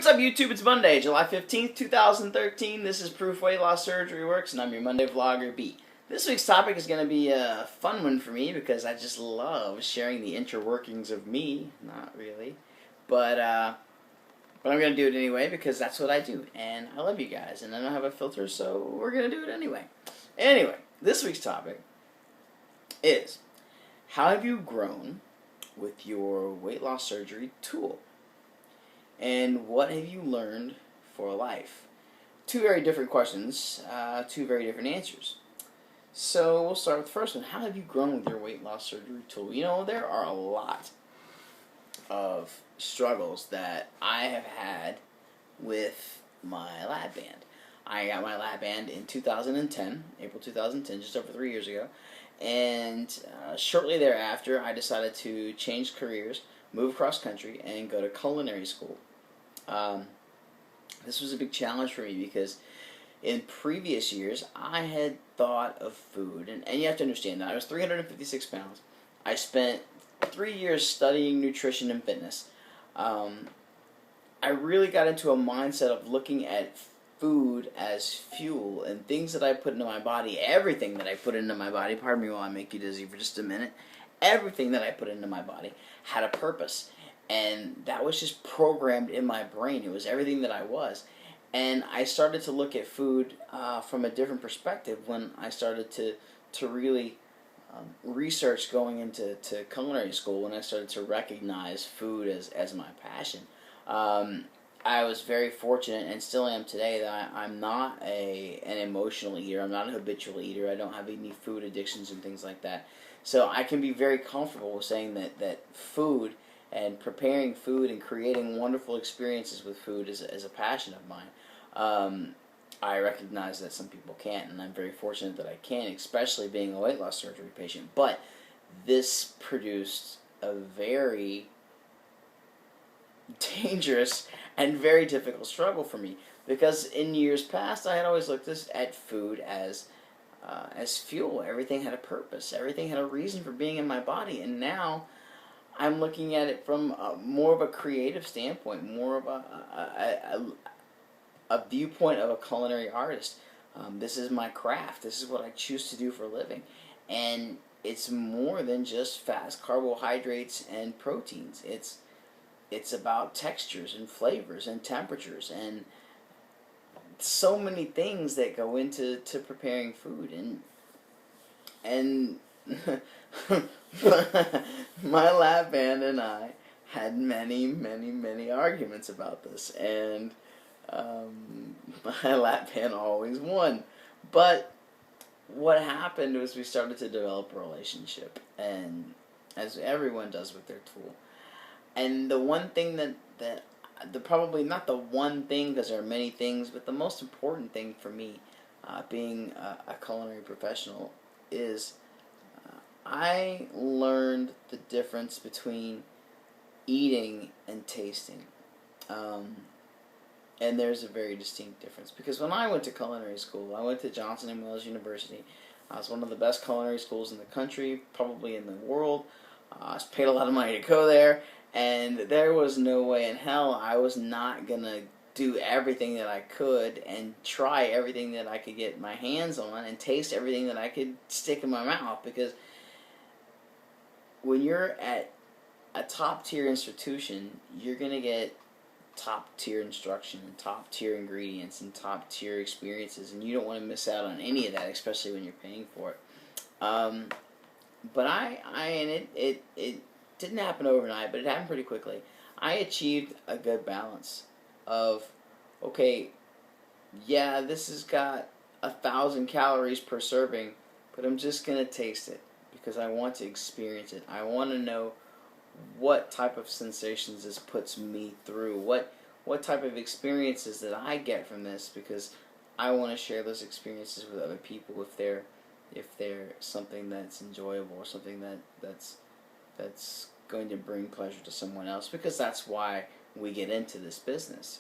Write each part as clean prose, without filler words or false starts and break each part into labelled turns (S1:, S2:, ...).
S1: What's up, YouTube? It's Monday, July 15th, 2013. This is ProofWLSWorks, and I'm your Monday Vlogger B. This week's topic is going to be a fun one for me because I just love sharing the inner workings of me. Not really. But I'm going to do it anyway because that's what I do. And I love you guys, and I don't have a filter, so we're going to do it anyway. Anyway, this week's topic is, how have you grown with your weight loss surgery tool? And what have you learned for life? Two very different questions, two very different answers. So we'll start with the first one. How have you grown with your weight loss surgery tool? You know, there are a lot of struggles that I have had with my lab band. I got my lab band in 2010, April 2010, just over 3 years ago. And shortly thereafter, I decided to change careers, move across country, and go to culinary school. This was a big challenge for me because in previous years I had thought of food, and you have to understand that I was 356 pounds. I spent 3 years studying nutrition and fitness. I really got into a mindset of looking at food as fuel, and things that I put into my body, everything that I put into my body, pardon me while I make you dizzy for just a minute, everything that I put into my body had a purpose. And that was just programmed in my brain. It was everything that I was. And I started to look at food from a different perspective when I started to really research going into culinary school, when I started to recognize food as my passion. I was very fortunate, and still am today, that I'm not an emotional eater. I'm not a habitual eater. I don't have any food addictions and things like that. So I can be very comfortable with saying that food and preparing food and creating wonderful experiences with food is a passion of mine. I recognize that some people can't, and I'm very fortunate that I can, especially being a weight loss surgery patient. But this produced a very dangerous and very difficult struggle for me, because in years past I had always looked at food as fuel. Everything had a purpose. Everything had a reason for being in my body, and now I'm looking at it from more of a creative standpoint, more of a viewpoint of a culinary artist. This is my craft. This is what I choose to do for a living. And it's more than just fast carbohydrates and proteins. It's about textures and flavors and temperatures and so many things that go into preparing food. And my lab band and I had many arguments about this, and my lab band always won. But what happened was we started to develop a relationship, and as everyone does with their tool. And the one thing probably not the one thing, because there are many things, but the most important thing for me, being a culinary professional, is I learned the difference between eating and tasting. And there's a very distinct difference. Because when I went to culinary school, I went to Johnson & Wales University. It's one of the best culinary schools in the country, probably in the world. I paid a lot of money to go there, and there was no way in hell I was not going to do everything that I could and try everything that I could get my hands on and taste everything that I could stick in my mouth, because when you're at a top-tier institution, you're going to get top-tier instruction and top-tier ingredients and top-tier experiences, and you don't want to miss out on any of that, especially when you're paying for it. But it didn't happen overnight, but it happened pretty quickly. I achieved a good balance of, okay, yeah, this has got 1,000 calories per serving, but I'm just going to taste it because I want to experience it. I want to know what type of sensations this puts me through, what type of experiences that I get from this, because I want to share those experiences with other people if they're something that's enjoyable or something that's going to bring pleasure to someone else, because that's why we get into this business.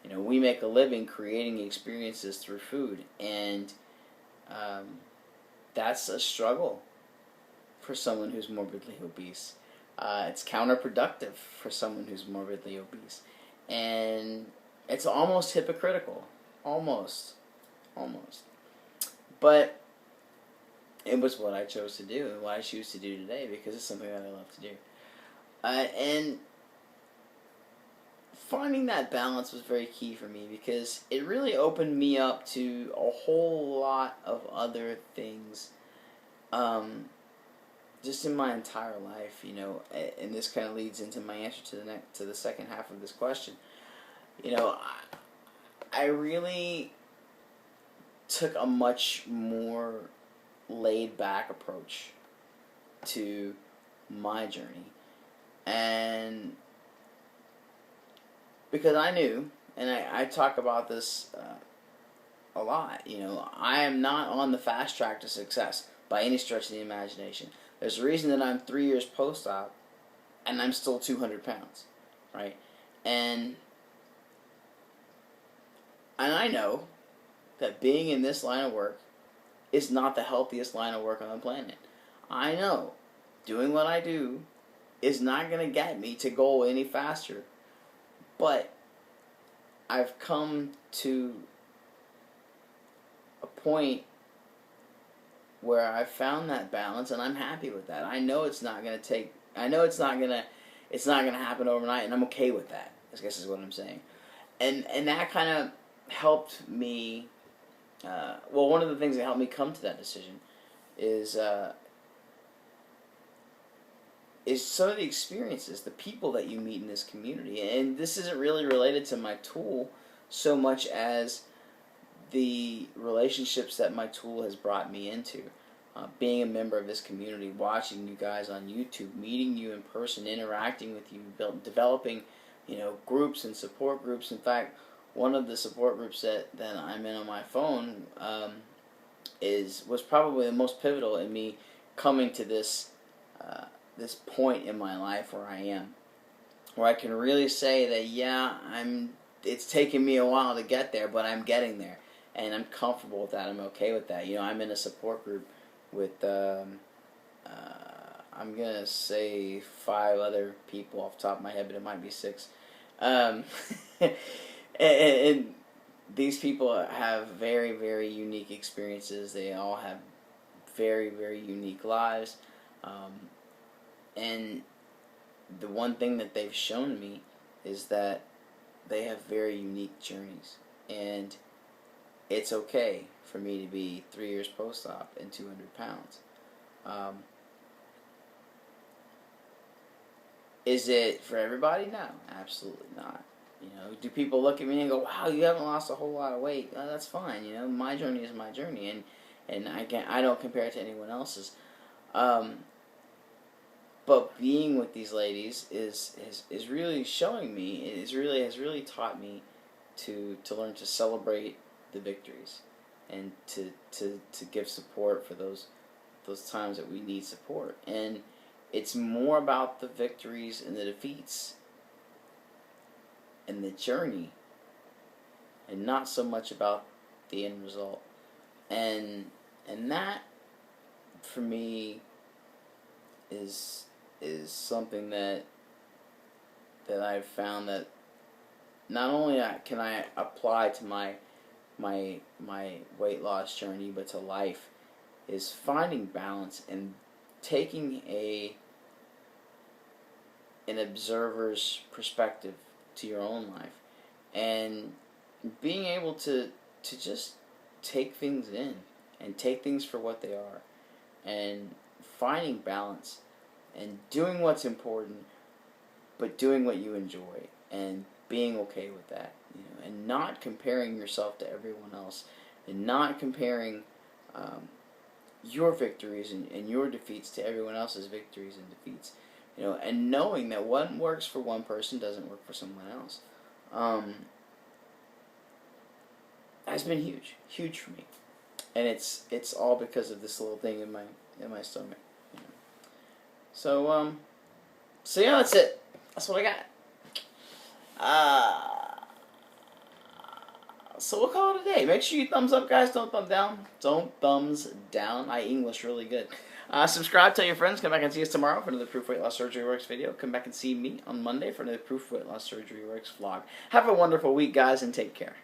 S1: You know, we make a living creating experiences through food, and that's a struggle for someone who's morbidly obese. It's counterproductive for someone who's morbidly obese. and it's almost hypocritical, almost, but it was what I chose to do and what I choose to do today because it's something that I love to do. And finding that balance was very key for me because it really opened me up to a whole lot of other things, just in my entire life, and this kind of leads into my answer to the second half of this question. I really took a much more laid back approach to my journey, and because I knew, and I talk about this a lot, I am not on the fast track to success by any stretch of the imagination. There's a reason that I'm 3 years post-op and I'm still 200 pounds, right? And I know that being in this line of work is not the healthiest line of work on the planet. I know doing what I do is not going to get me to goal any faster. But I've come to a point where I've found that balance, and I'm happy with that. I know it's not going to happen overnight, and I'm okay with that. I guess is what I'm saying. And that kind of helped me. One of the things that helped me come to that decision is some of the experiences, the people that you meet in this community. And this isn't really related to my tool so much as the relationships that my tool has brought me into. Being a member of this community, watching you guys on YouTube, meeting you in person, interacting with you, developing, groups and support groups. In fact, one of the support groups that I'm in on my phone was probably the most pivotal in me coming to this point in my life where I am, where I can really say that it's taken me a while to get there, but I'm getting there, and I'm comfortable with that. I'm okay with that. I'm in a support group with I'm gonna say 5 other people off the top of my head, but it might be 6. And these people have very, very unique experiences. They all have very, very unique lives. And the one thing that they've shown me is that they have very unique journeys. And it's okay for me to be 3 years post-op and 200 pounds. Is it for everybody? No, absolutely not. Do people look at me and go, "Wow, you haven't lost a whole lot of weight"? That's fine. My journey is my journey, and I don't compare it to anyone else's. But being with these ladies is really showing me. Has really taught me to learn to celebrate the victories, and to give support for those times that we need support. And it's more about the victories and the defeats and the journey, and not so much about the end result. And that, for me, is something that I've found that not only can I apply to my weight loss journey, but to life, is finding balance and taking an observer's perspective to your own life, and being able to just take things in and take things for what they are, and finding balance and doing what's important, but doing what you enjoy, and being okay with that, and not comparing yourself to everyone else, and not comparing your victories and your defeats to everyone else's victories and defeats, and knowing that what works for one person doesn't work for someone else, has been huge for me, and it's all because of this little thing in my stomach. So yeah, that's it. That's what I got. So we'll call it a day. Make sure you thumbs up, guys. Don't thumb down. Don't thumbs down. My English really good. Subscribe, tell your friends. Come back and see us tomorrow for another Proof Weight Loss Surgery Works video. Come back and see me on Monday for another Proof Weight Loss Surgery Works vlog. Have a wonderful week, guys, and take care.